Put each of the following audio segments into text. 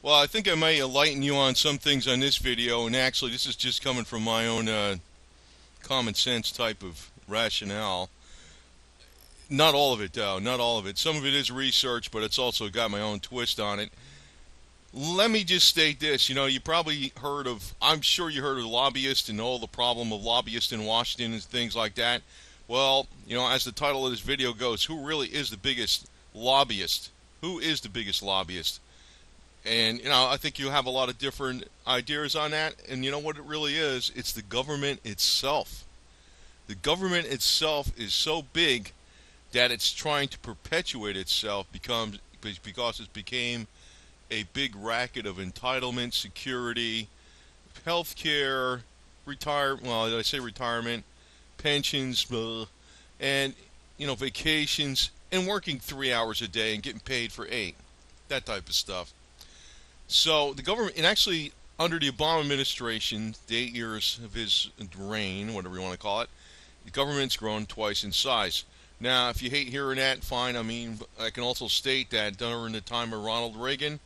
Well, I think I may enlighten you on some things on this video, and actually, this is just coming from my own common sense type of rationale. Not all of it, though. Not all of it. Some of it is research, but it's also got my own twist on it. Let me just state this. You probably heard of, I'm sure you heard of lobbyists and all the problem of lobbyists in Washington and things like that. Well, as the title of this video goes, who really is the biggest lobbyist? Who is the biggest lobbyist? And I think you have a lot of different ideas on that. And you know what it really is? It's the government itself. The government itself is so big that it's trying to perpetuate itself because it became a big racket of entitlement, security, health care, well, I say retirement, pensions, and vacations, and working 3 hours a day and getting paid for eight. That type of stuff. So the government, and actually under the Obama administration, the 8 years of his reign, whatever you want to call it, the government's grown twice in size. Now, if you hate hearing that, fine. I mean, I can also state that during the time of Ronald Reagan,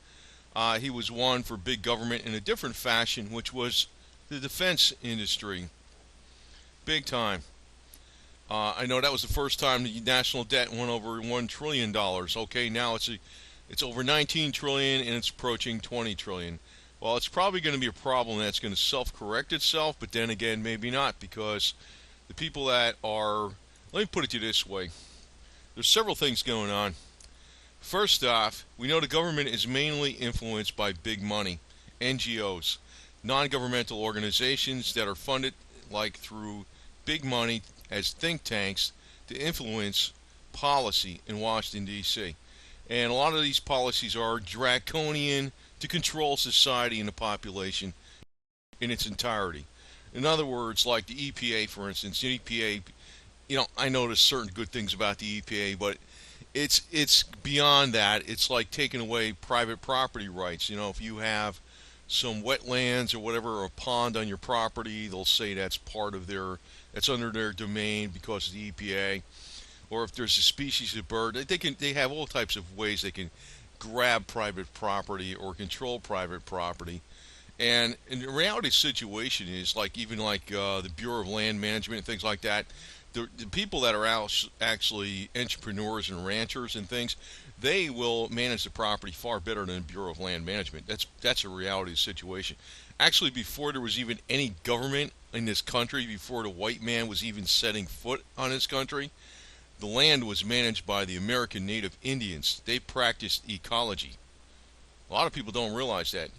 he was one for big government in a different fashion, which was the defense industry. Big time. I know that was the first time the national debt went over $1 trillion. Okay, now it's over 19 trillion and it's approaching 20 trillion. Well, it's probably going to be a problem that's going to self-correct itself, but then again, maybe not, because the people that are, let me put it to you this way. There's several things going on. First off, we know the government is mainly influenced by big money, NGOs, non-governmental organizations that are funded like through big money as think tanks to influence policy in Washington, D.C. And a lot of these policies are draconian to control society and the population in its entirety. In other words, like the EPA, for instance, the EPA, I notice certain good things about the EPA, but it's beyond that. It's like taking away private property rights. If you have some wetlands or whatever, or a pond on your property, they'll say that's under their domain because of the EPA. Or if there's a species of bird, they have all types of ways they can grab private property or control private property. And in the reality situation is like even like the Bureau of Land Management and things like that. The people that are actually entrepreneurs and ranchers and things, they will manage the property far better than the Bureau of Land Management. That's a reality situation. Actually, before there was even any government in this country, before the white man was even setting foot on this country, the land was managed by the American Native Indians. They practiced ecology. A lot of people don't realize that.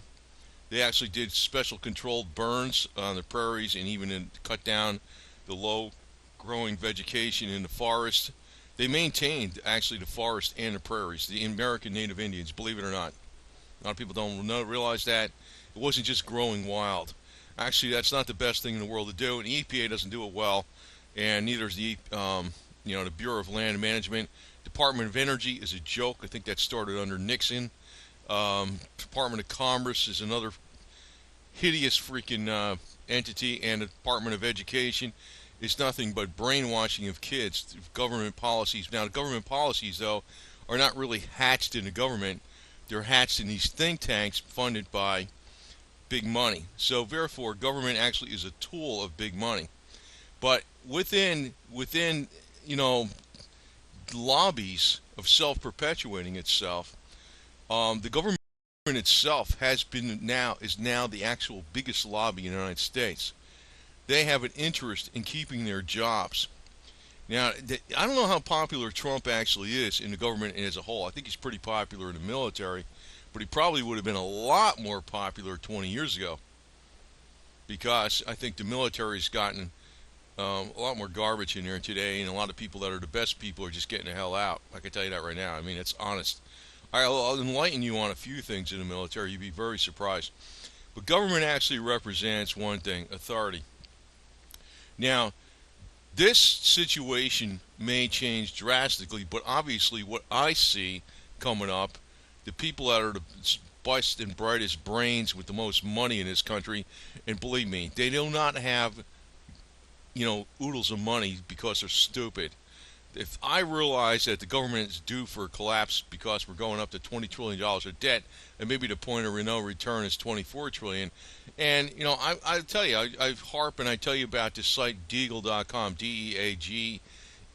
They actually did special controlled burns on the prairies and even cut down the low growing vegetation in the forest. They maintained actually the forest and the prairies, the American Native Indians, believe it or not. A lot of people don't realize that. It wasn't just growing wild. Actually, that's not the best thing in the world to do, and the EPA doesn't do it well, and neither is the Bureau of Land Management. Department of Energy is a joke. I think that started under Nixon. Department of Commerce is another hideous freaking entity, and the Department of Education is nothing but brainwashing of kids through government policies. Now, the government policies, though, are not really hatched in the government. They're hatched in these think tanks funded by big money. So, therefore, government actually is a tool of big money. But within lobbies of self-perpetuating itself, the government itself is now the actual biggest lobby in the United States. They have an interest in keeping their jobs. Now, I don't know how popular Trump actually is in the government as a whole. I think he's pretty popular in the military, but he probably would have been a lot more popular 20 years ago because I think the military's gotten a lot more garbage in there today, and a lot of people that are the best people are just getting the hell out. I can tell you that right now. I mean, it's honest. I'll enlighten you on a few things in the military. You'd be very surprised. But government actually represents one thing: authority. Now, this situation may change drastically, but obviously, what I see coming up, the people that are the best and brightest brains with the most money in this country, and believe me, they do not have oodles of money because they're stupid. if I realize that the government is due for a collapse because we're going up to $20 trillion of debt, and maybe the point of no return is $24 trillion, and I tell you, I harp and I tell you about this site Deagle.com,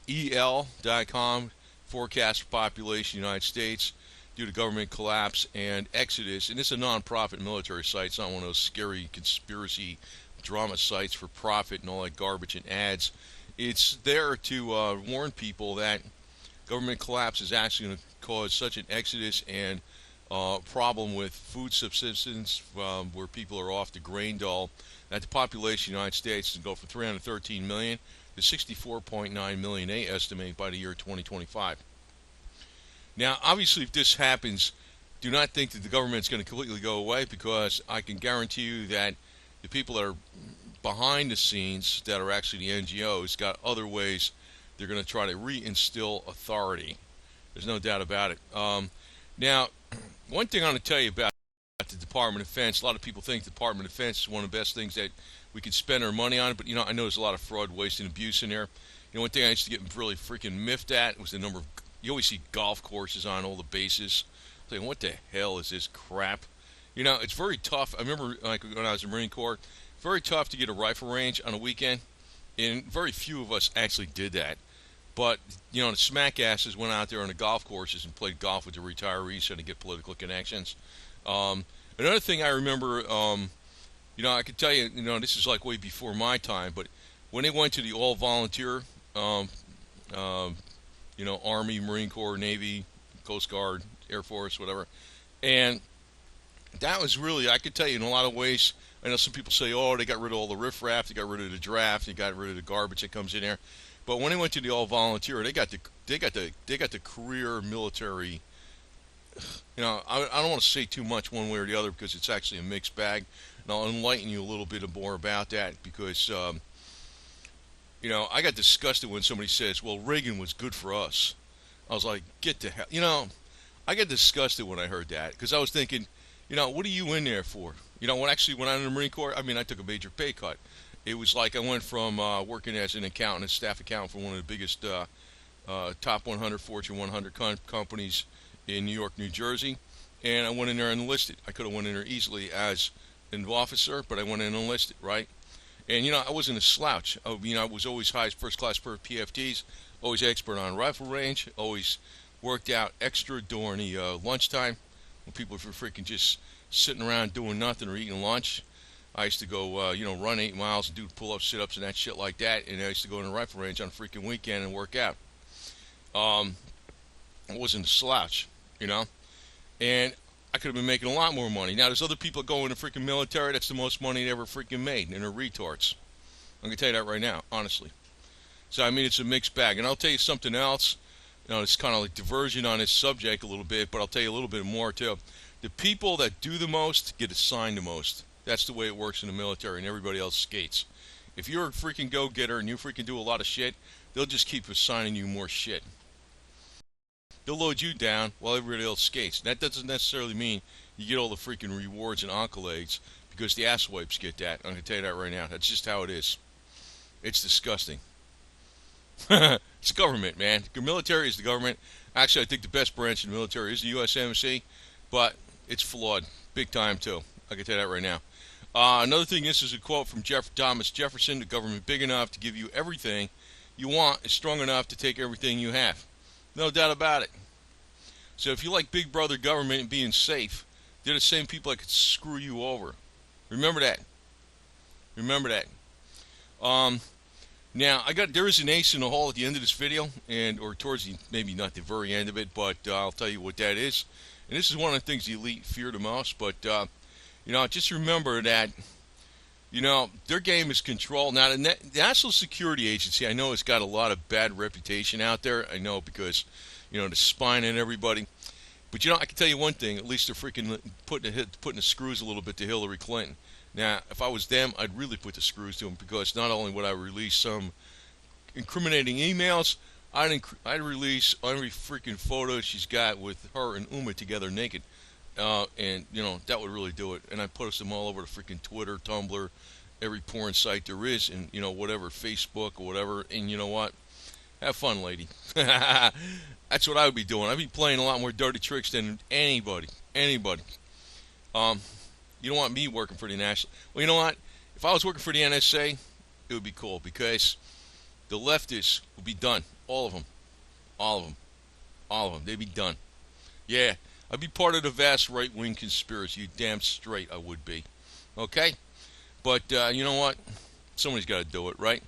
DEAGEL.com, forecast for population in the United States due to government collapse and exodus, and it's a non-profit military site. It's not one of those scary conspiracy drama sites for profit and all that garbage and ads. It's there to warn people that government collapse is actually going to cause such an exodus and problem with food subsistence, where people are off the grain dole, that the population of the United States is going to go from 313 million to 64.9 million, they estimate, by the year 2025. Now, obviously, if this happens, do not think that the government is going to completely go away, because I can guarantee you that the people that are behind the scenes, that are actually the NGOs, got other ways they're going to try to reinstill authority. There's no doubt about it. Now, one thing I want to tell you about the Department of Defense, a lot of people think the Department of Defense is one of the best things that we can spend our money on, but I know there's a lot of fraud, waste, and abuse in there. One thing I used to get really freaking miffed at was the number of, you always see golf courses on all the bases. I'm thinking, what the hell is this crap? It's very tough. I remember, like, when I was in the Marine Corps, very tough to get a rifle range on a weekend, and very few of us actually did that. But, the smackasses went out there on the golf courses and played golf with the retirees, trying to get political connections. Another thing I remember, I could tell you, this is like way before my time, but when they went to the all-volunteer, Army, Marine Corps, Navy, Coast Guard, Air Force, whatever, and that was really, I could tell you, in a lot of ways, I know some people say, oh, they got rid of all the riffraff, they got rid of the draft, they got rid of the garbage that comes in there. But when they went to the all-volunteer, they got the career military. I don't want to say too much one way or the other, because it's actually a mixed bag, and I'll enlighten you a little bit more about that, because I got disgusted when somebody says, well, Reagan was good for us. I was like, get the hell, I got disgusted when I heard that, because I was thinking, what are you in there for? When I was in the Marine Corps, I took a major pay cut. It was like I went from working as an accountant, a staff accountant for one of the biggest top 100 Fortune 100 companies in New York, New Jersey, and I went in there and enlisted. I could have went in there easily as an officer, but I went in and enlisted, right? And I wasn't a slouch. I was always high first class per PFTs, always expert on rifle range, always worked out extra during the lunchtime when people were freaking just sitting around doing nothing or eating lunch. I used to go, run 8 miles and do pull-ups, sit-ups, and that shit like that. And I used to go in the rifle range on a freaking weekend and work out. I wasn't a slouch, And I could have been making a lot more money. Now, there's other people that go in the freaking military. That's the most money they ever freaking made, and they're retards. I'm going to tell you that right now, honestly. So, it's a mixed bag. And I'll tell you something else. It's kind of like diversion on this subject a little bit, but I'll tell you a little bit more, too. The people that do the most get assigned the most. That's the way it works in the military, and everybody else skates. If you're a freaking go-getter and you freaking do a lot of shit, they'll just keep assigning you more shit. They'll load you down while everybody else skates. That doesn't necessarily mean you get all the freaking rewards and accolades, because the asswipes get that. I'm going to tell you that right now. That's just how it is. It's disgusting. It's government, man. The military is the government. Actually, I think the best branch in the military is the USMC, but it's flawed. Big time, too. I can tell you that right now. Another thing, this is a quote from Thomas Jefferson: the government big enough to give you everything you want is strong enough to take everything you have. No doubt about it. So if you like Big Brother government and being safe, they're the same people that could screw you over. Remember that. Remember that. Now, there is an ace in the hole at the end of this video, or towards the, maybe not the very end of it, but I'll tell you what that is. And this is one of the things the elite fear the most, but just remember that, their game is control. Now, the National Security Agency, I know it's got a lot of bad reputation out there. I know, because, they're spying on everybody. But, I can tell you one thing. At least they're freaking putting the screws a little bit to Hillary Clinton. Now, if I was them, I'd really put the screws to them, because not only would I release some incriminating emails, I'd release every freaking photo she's got with her and Uma together naked. And, that would really do it. And I post them all over the freaking Twitter, Tumblr, every porn site there is, and, whatever, Facebook or whatever. And you know what? Have fun, lady. That's what I would be doing. I'd be playing a lot more dirty tricks than anybody. Anybody. Um, you don't want me working for the national. Well, you know what? If I was working for the NSA, it would be cool because the leftists would be done. All of them. All of them. All of them. They'd be done. Yeah. I'd be part of the vast right-wing conspiracy. You damn straight I would be. Okay? But you know what? Somebody's got to do it, right?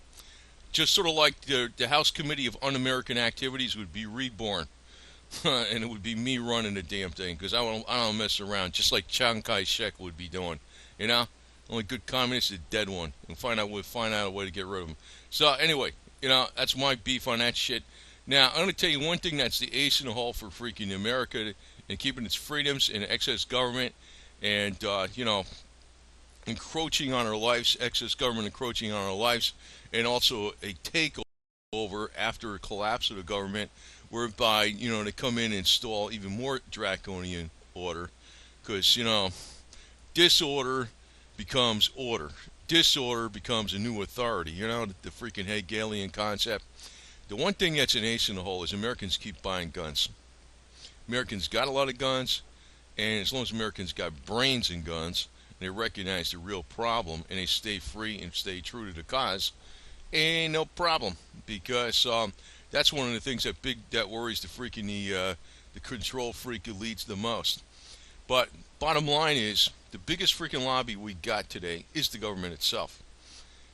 Just sort of like the House Committee of Un-American Activities would be reborn. And it would be me running the damn thing because I don't mess around, just like Chiang Kai-shek would be doing. You know? Only good communist is a dead one. We'll find out a way to get rid of him. So anyway, that's my beef on that shit. Now, I'm going to tell you one thing that's the ace in the hole for freaking America and keeping its freedoms and excess government and, encroaching on our lives, excess government encroaching on our lives, and also a takeover after a collapse of the government, whereby, they come in and install even more draconian order, because, disorder becomes order. Disorder becomes a new authority, the freaking Hegelian concept. The one thing that's an ace in the hole is Americans keep buying guns. Americans got a lot of guns, and as long as Americans got brains and guns, and they recognize the real problem, and they stay free and stay true to the cause, ain't no problem. Because that's one of the things that worries the control freak elites the most. But bottom line is, the biggest freaking lobby we got today is the government itself.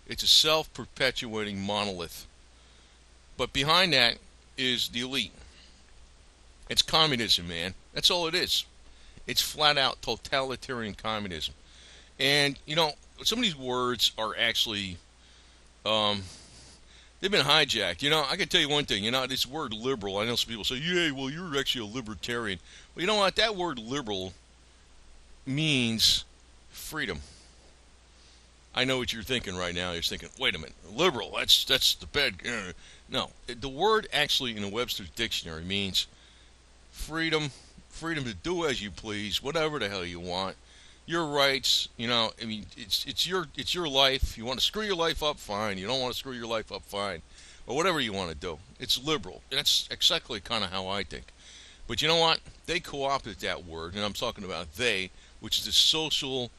It's a self-perpetuating monolith. But behind that is the elite. It's communism, man. That's all it is. It's flat-out totalitarian communism. And, some of these words are actually, they've been hijacked. I can tell you one thing. This word liberal, I know some people say, yeah, well, you're actually a libertarian. Well, you know what? That word liberal means freedom. I know what you're thinking right now. You're thinking, wait a minute, liberal, that's the bad. No, the word actually in the Webster's dictionary means freedom to do as you please, whatever the hell you want. Your rights, it's your life. You want to screw your life up, fine. You don't want to screw your life up, fine. Or whatever you want to do. It's liberal. That's exactly kind of how I think. But you know what? They co-opted that word, and I'm talking about they, which is the social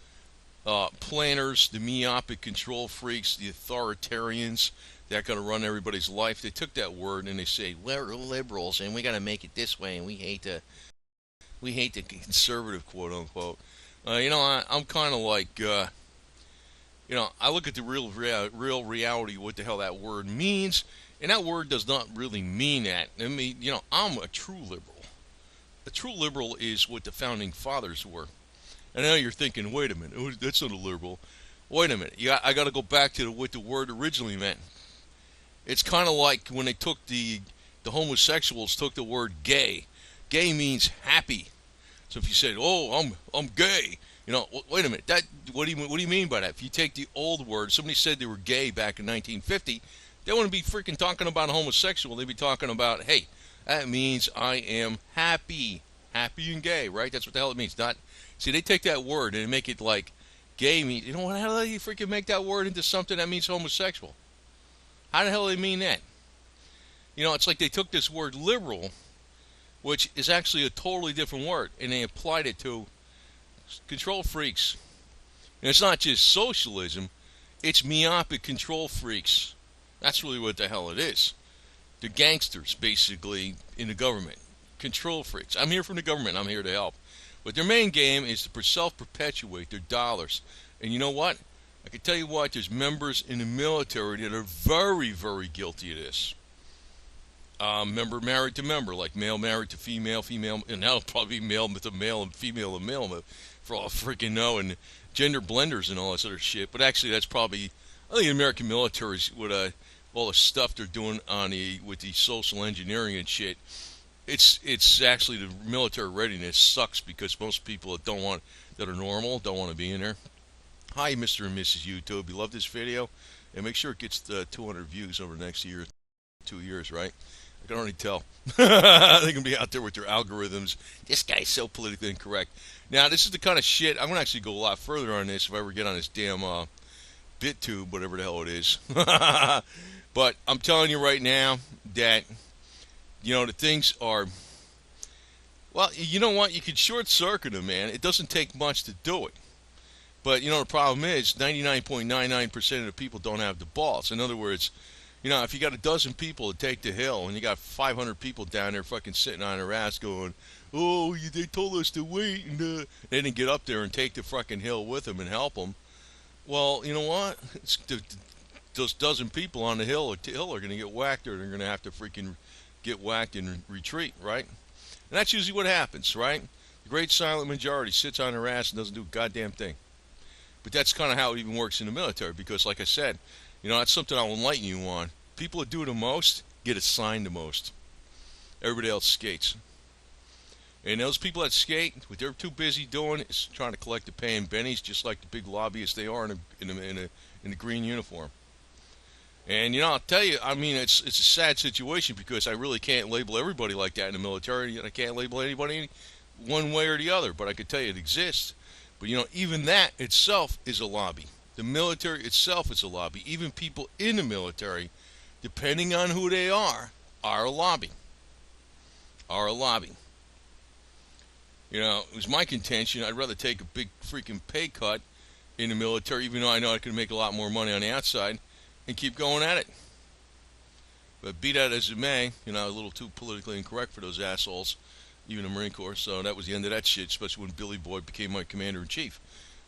planners, the myopic control freaks, the authoritarians that got to run everybody's life. They took that word and they say, we're liberals and we got to make it this way, and we hate the conservative, quote unquote. I'm kind of like, I look at the real reality, what the hell that word means, and that word does not really mean that. I mean, I'm a true liberal. A true liberal is what the founding fathers were. And now you're thinking, wait a minute, that's not a liberal. Wait a minute, I got to go back to what the word originally meant. It's kind of like when they took the homosexuals took the word gay. Gay means happy. So if you said, "Oh, I'm gay," wait a minute, what do you mean by that? If you take the old word, somebody said they were gay back in 1950, they wouldn't be freaking talking about a homosexual. They'd be talking about, hey, that means I am happy and gay, right? That's what the hell it means. See, they take that word and they make it like gay means. How do you freaking make that word into something that means homosexual? How the hell do they mean that? It's like they took this word liberal, which is actually a totally different word, and they applied it to control freaks. And it's not just socialism, it's myopic control freaks. That's really what the hell it is. The gangsters, basically, in the government. Control freaks. I'm here from the government, I'm here to help. But their main game is to self-perpetuate their dollars. And you know what? I can tell you what, there's members in the military that are very, very guilty of this. Member married to member, like male married to female, and now probably male to male and female to male, for all I freaking know, and gender blenders and all this other shit. But actually, that's probably, I think the American military, with all the stuff they're doing with the social engineering and shit, it's actually the military readiness sucks because most people that are normal don't want to be in there. Hi, Mr. and Mrs. YouTube. You love this video? And make sure it gets 200 views over the next 2 years, right? I can already tell. They're going to be out there with their algorithms. This guy's so politically incorrect. Now, this is the kind of shit, I'm going to actually go a lot further on this if I ever get on this damn BitTube, whatever the hell it is. But I'm telling you right now that, the things are, well, you know what? You can short circuit them, man. It doesn't take much to do it. But, the problem is 99.99% of the people don't have the balls. In other words, if you got a dozen people to take the hill and you got 500 people down there fucking sitting on their ass going, oh, they told us to wait, and they didn't get up there and take the fucking hill with them and help them. Well, you know what? Those dozen people on the hill are going to get whacked, or they're going to have to freaking get whacked and retreat, right? And that's usually what happens, right? The great silent majority sits on their ass and doesn't do a goddamn thing. But that's kind of how it even works in the military, because, like I said, that's something I'll enlighten you on. People that do the most get assigned the most. Everybody else skates. And those people that skate, what they're too busy doing is trying to collect the pay and bennies, just like the big lobbyists they are in the green uniform. And I'll tell you, it's a sad situation, because I really can't label everybody like that in the military, and I can't label anybody one way or the other. But I can tell you it exists. But even that itself is a lobby. The military itself is a lobby. Even people in the military, depending on who they are a lobby. Are a lobby. It was my contention, I'd rather take a big freaking pay cut in the military, even though I know I could make a lot more money on the outside, and keep going at it. But be that as it may, a little too politically incorrect for those assholes, even the Marine Corps, so that was the end of that shit, especially when Billy Boyd became my commander-in-chief.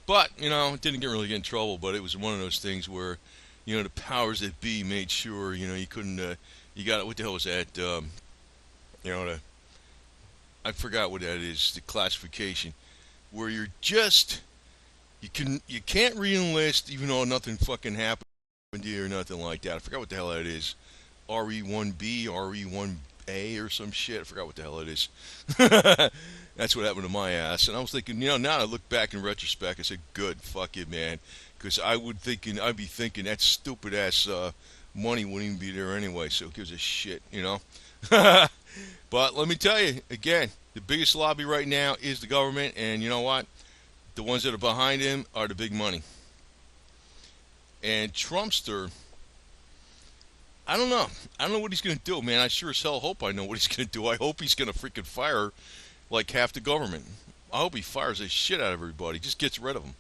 But, didn't really get in trouble, but it was one of those things where, the powers that be made sure, you couldn't, you got, what the hell was that, I forgot what that is, the classification, where you're just, you can't re-enlist even though nothing fucking happened to you or nothing like that. I forgot what the hell that is. RE1B, RE1A or some shit. I forgot what the hell it is. That's what happened to my ass. And I was thinking, now I look back in retrospect, I said, good, fuck it, man. Because I'd be thinking that stupid ass money wouldn't even be there anyway, so who gives a shit, But let me tell you, again, the biggest lobby right now is the government, and you know what? The ones that are behind him are the big money. And Trumpster, I don't know. I don't know what he's going to do, man. I sure as hell hope I know what he's going to do. I hope he's going to freaking fire like half the government. I hope he fires the shit out of everybody, just gets rid of them.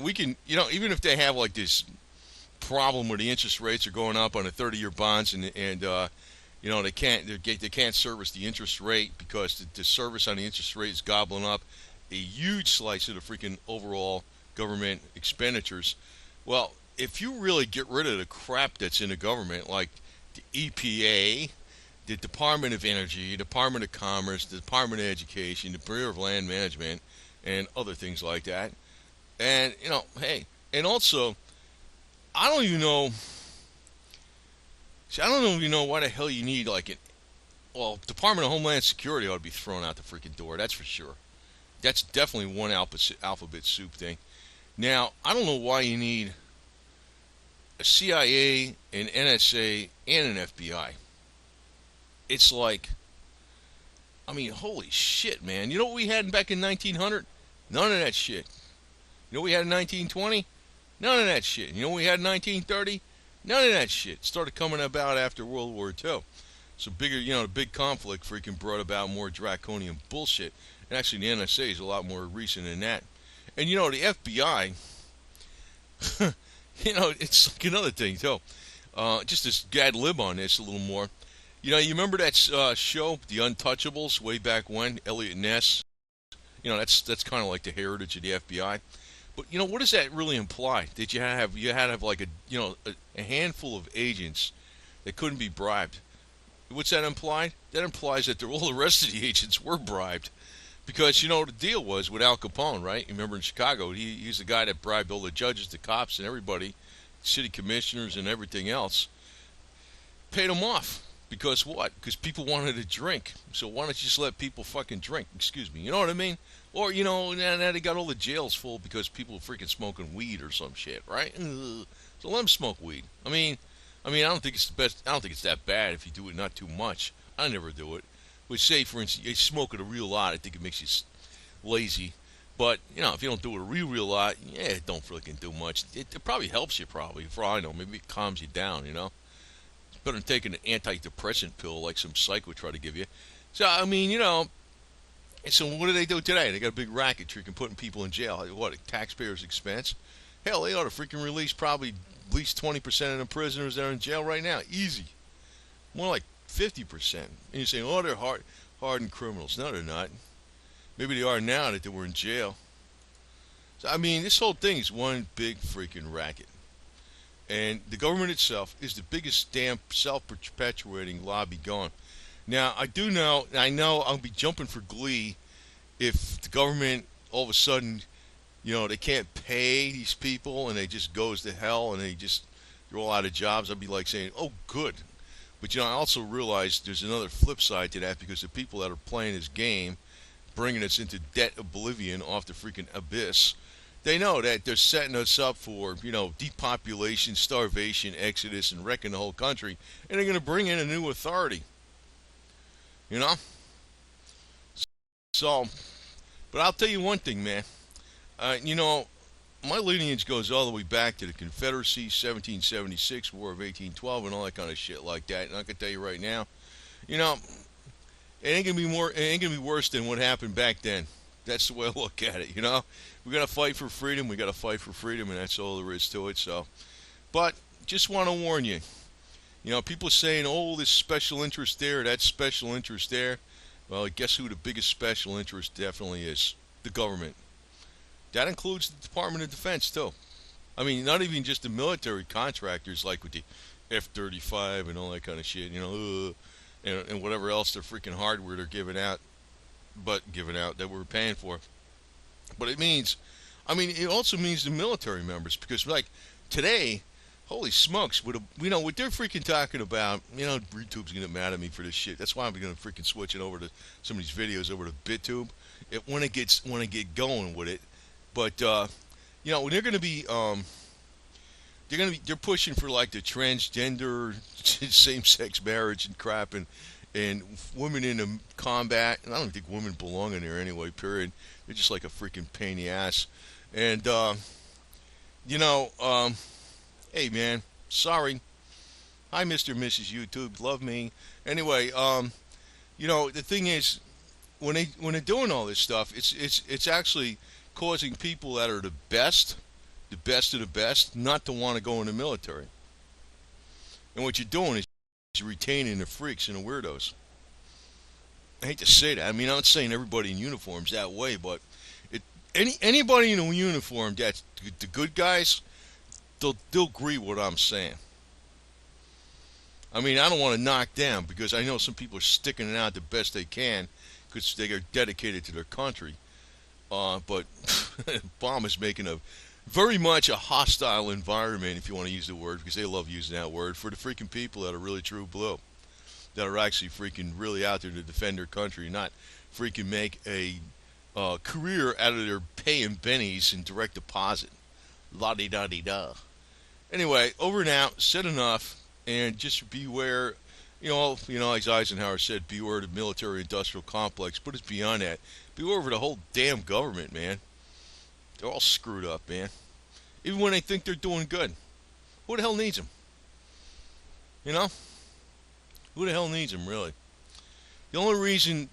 We can, even if they have like this problem where the interest rates are going up on the 30-year bonds, and they can't service the interest rate because the service on the interest rate is gobbling up a huge slice of the freaking overall government expenditures. Well, if you really get rid of the crap that's in the government, like the EPA, the Department of Energy, Department of Commerce, the Department of Education, the Bureau of Land Management, and other things like that, and hey, and also, I don't even know why the hell you need Department of Homeland Security ought to be thrown out the freaking door. That's for sure. That's definitely one alphabet soup thing. Now, I don't know why you need a CIA, an NSA, and an FBI. It's like, holy shit, man. You know what we had back in 1900? None of that shit. You know what we had in 1920? None of that shit. You know what we had in 1930? None of that shit. Started coming about after World War II. So the big conflict freaking brought about more draconian bullshit. And actually, the NSA is a lot more recent than that. And the FBI, it's like another thing, too. Just to ad lib on this a little more. You remember that show, The Untouchables, way back when? Elliot Ness. That's kind of like the heritage of the FBI. But what does that really imply? That you had to have like a handful of agents that couldn't be bribed. What's that imply? That implies that all the rest of the agents were bribed. Because the deal was with Al Capone, right? You remember in Chicago, he's the guy that bribed all the judges, the cops, and everybody, city commissioners and everything else. Paid them off. Because what? Because people wanted to drink. So why don't you just let people fucking drink? Excuse me. You know what I mean? Or, now they got all the jails full because people are freaking smoking weed or some shit, right? So let them smoke weed. I don't think it's the best. I don't think it's that bad if you do it not too much. I never do it. But say, for instance, you smoke it a real lot. I think it makes you lazy. But, if you don't do it a real lot, yeah, it don't freaking do much. It probably helps you, probably, for all I know. Maybe it calms you down. It's better than taking an antidepressant pill like some psych would try to give you. So, I mean, so what do they do today? They got a big racket freaking putting people in jail. What, at taxpayers' expense? Hell, they ought to freaking release probably at least 20% of the prisoners that are in jail right now. Easy. More like 50%. And you're saying, oh, they're hardened criminals. No, they're not. Maybe they are now that they were in jail. So, I mean, this whole thing is one big freaking racket. And the government itself is the biggest damn self-perpetuating lobby going. Now, I know I'll be jumping for glee if the government all of a sudden, they can't pay these people and they just goes to hell and they're all out of jobs. I'd be like saying, oh, good. But, I also realize there's another flip side to that because the people that are playing this game, bringing us into debt oblivion off the freaking abyss, they know that they're setting us up for, depopulation, starvation, exodus, and wrecking the whole country. And they're going to bring in a new authority. You know? So, but I'll tell you one thing, man. My lineage goes all the way back to the Confederacy, 1776, War of 1812, and all that kind of shit like that. And I can tell you right now, it ain't gonna be worse than what happened back then. That's the way I look at it. We gotta fight for freedom. We gotta fight for freedom, and that's all there is to it. So, but just want to warn you. People saying, "Oh, this special interest there, that special interest there." Well, guess who the biggest special interest definitely is? The government. That includes the Department of Defense too. I mean, not even just the military contractors like with the F-35 and all that kind of shit. And whatever else their freaking hardware they're giving out that we're paying for. But it also means the military members because like today, holy smokes, what they're freaking talking about, YouTube's gonna get mad at me for this shit. That's why I'm gonna freaking switch it over to some of these videos over to BitTube. When I get going with it. But when they're gonna be they're pushing for like the transgender same-sex marriage and crap and women in the combat. And I don't think women belong in there anyway, period. They're just like a freaking pain in the ass. And hey man, sorry. Hi Mr. and Mrs. YouTube, love me. Anyway, the thing is when they're doing all this stuff, it's actually causing people that are the best of the best, not to want to go in the military. And what you're doing is you're retaining the freaks and the weirdos. I hate to say that. I mean, I'm not saying everybody in uniform's that way, but anybody in a uniform that's the good guys, they'll agree with what I'm saying. I mean, I don't want to knock down because I know some people are sticking it out the best they can because they are dedicated to their country. But Obama's making very much a hostile environment, if you want to use the word, because they love using that word, for the freaking people that are really true blue, that are actually freaking really out there to defend their country, not freaking make a career out of their pay and bennies and direct deposit. La-di-da-di-da. Anyway, over and out, said enough, and just beware, as Eisenhower said, beware the military-industrial complex, but it's beyond that. Beware over the whole damn government, man. They're all screwed up, man. Even when they think they're doing good. Who the hell needs them? Who the hell needs them, really? The only reason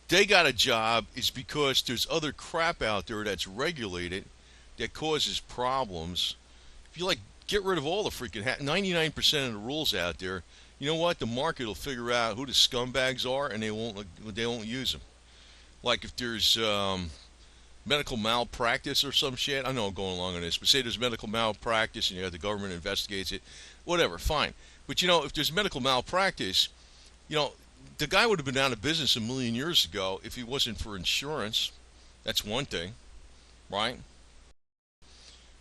they got a job is because there's other crap out there that's regulated that causes problems. If you, get rid of all the freaking 99% of the rules out there, you know what? The market will figure out who the scumbags are, and they won't use them. Like if there's medical malpractice or some shit. I know I'm going along on this, but say there's medical malpractice and the government investigates it, whatever, fine. But if there's medical malpractice, the guy would have been out of business a million years ago if he wasn't for insurance. That's one thing, right?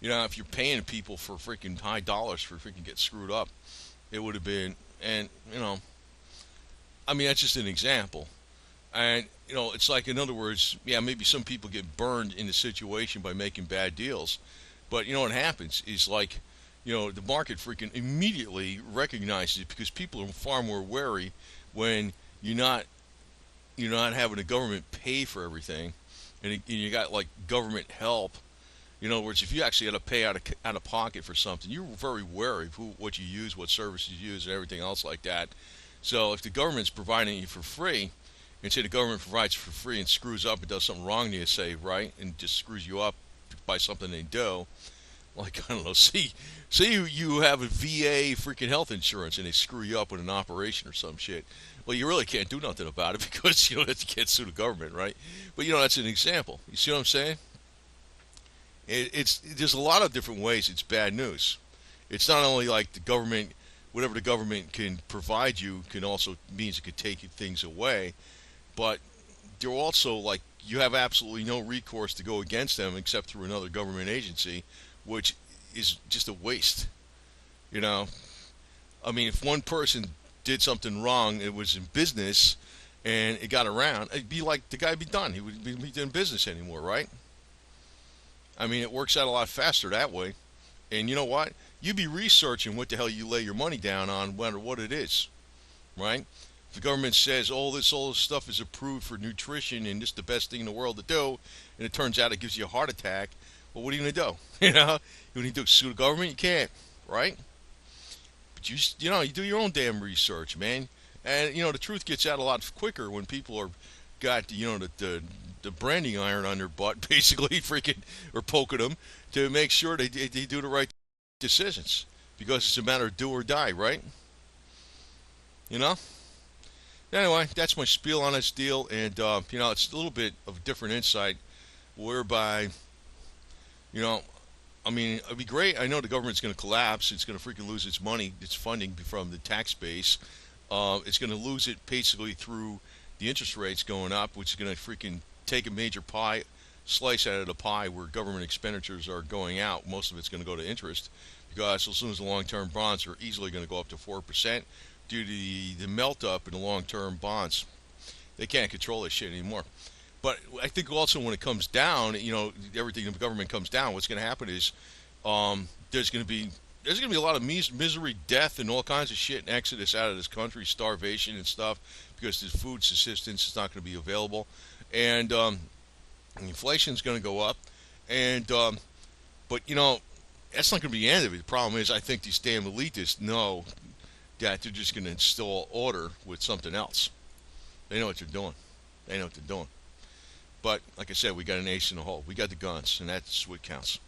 If you're paying people for freaking high dollars for freaking get screwed up, it would have been, and that's just an example. And, it's like, in other words, yeah, maybe some people get burned in the situation by making bad deals. But, what happens is, the market freaking immediately recognizes it because people are far more wary when you're not having the government pay for everything and you got like government help. In other words, if you actually had to pay out of pocket for something, you're very wary of what you use, what services you use, and everything else like that. So if the government's providing you for free, and say the government provides for free and screws up and does something wrong to you, say, right, and just screws you up by something they do, like, I don't know, see you have a VA freaking health insurance and they screw you up with an operation or some shit. Well, you really can't do nothing about it because you can't sue the government, right? But that's an example. You see what I'm saying? It's there's a lot of different ways it's bad news. It's not only like the government, whatever the government can provide you, can also means it could take things away, but they're also like you have absolutely no recourse to go against them except through another government agency, which is just a waste. You know, I mean, if one person did something wrong, it was in business, and it got around, it'd be like the guy would be done. He would be in business anymore, right? I mean, it works out a lot faster that way. And you know what? You'd be researching what the hell you lay your money down on, no matter what it is, right? If the government says, "Oh, all this stuff is approved for nutrition and this is the best thing in the world to do," and it turns out it gives you a heart attack, well, what are you going to do? You need to sue the government? You can't, right? But you do your own damn research, man. And the truth gets out a lot quicker when people are got the branding iron on their butt, basically freaking or poking them to make sure they do the right decisions because it's a matter of do or die, right? You know. Anyway, that's my spiel on this deal, and it's a little bit of a different insight, whereby you know I mean, it'd be great. I know the government's going to collapse. It's going to freaking lose its money, its funding from the tax base. It's going to lose it basically through the interest rates going up, which is going to freaking take a major slice out of the pie where government expenditures are going out. Most of it's going to go to interest because as soon as the long-term bonds are easily going to go up to 4% due to the melt up in the long-term bonds. They can't control this shit anymore. But I think also when it comes down, everything in the government comes down. What's going to happen is there's going to be a lot of misery, death, and all kinds of shit, and exodus out of this country, starvation and stuff, because the food subsistence is not going to be available, and inflation is going to go up, and but that's not going to be the end of it. The problem is, I think these damn elitists know that they're just going to install order with something else. They know what they're doing. They know what they're doing. But like I said, we got an ace in the hole. We got the guns, and that's what counts.